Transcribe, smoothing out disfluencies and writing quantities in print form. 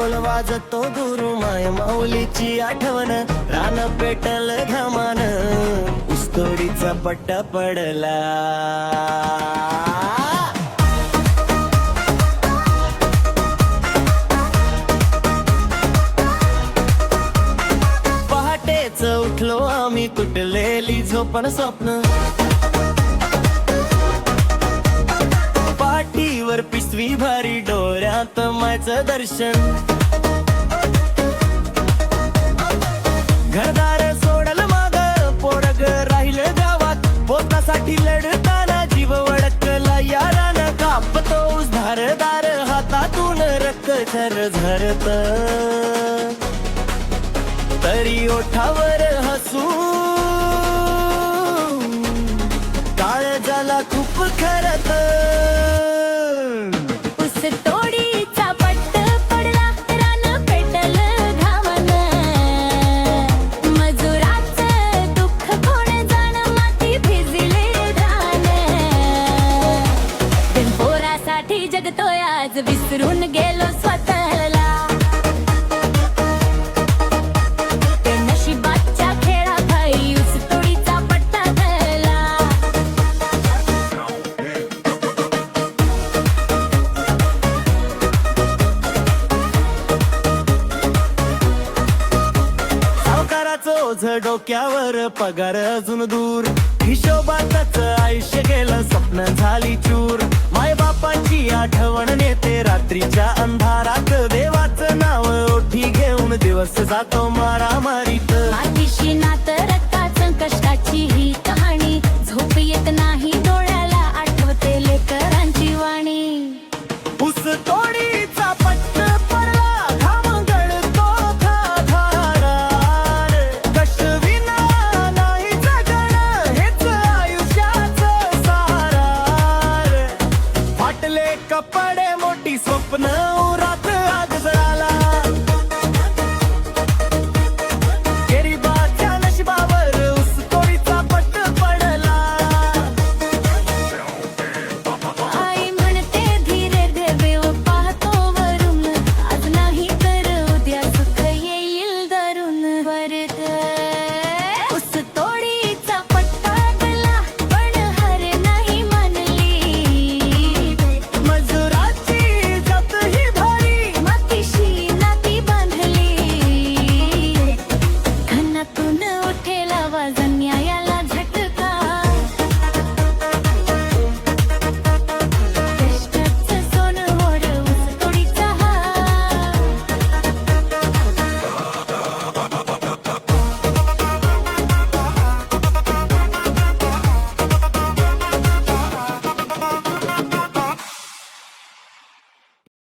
ढोल वाजतो दूर माय माऊलीची आठवण रान पेटल घामान ऊसतोडीचा पट्टा पडला पहाटेच उठलो आम्ही तुटलेली झोपण स्वप्न पाठीवर पिशवी भारी डोळ्यात मायचं दर्शन घरदार सोडल माग पोरग राहिलं गावात पोटासाठी लढताना जीव वडकला यारानं कापतो धारदार हातातून रक्त झरझरत तरी ओठावर हसू काळ झाला खूप खरत ऊसतोडीचा पट्ट पडला रान पेटल घावन मजुराचं दुःख कोण जाण माती भिजले धान पोरासाठी जगतोय आज विसरून गेलो स्वतःला नशिबाच्या खेळाखाई ऊसतोडीचा पट्टा धरला सावकाराचं ओझ डोक्यावर पगार अजून दूर हिशोबातच आयुष्य गेलं स्वप्न झाली चूर माय बापाची आठवण नेते रात्रीच्या अंधारात देवाचं नाव ओठी घेऊन दिवस जातो मारामारीत मातीशी नात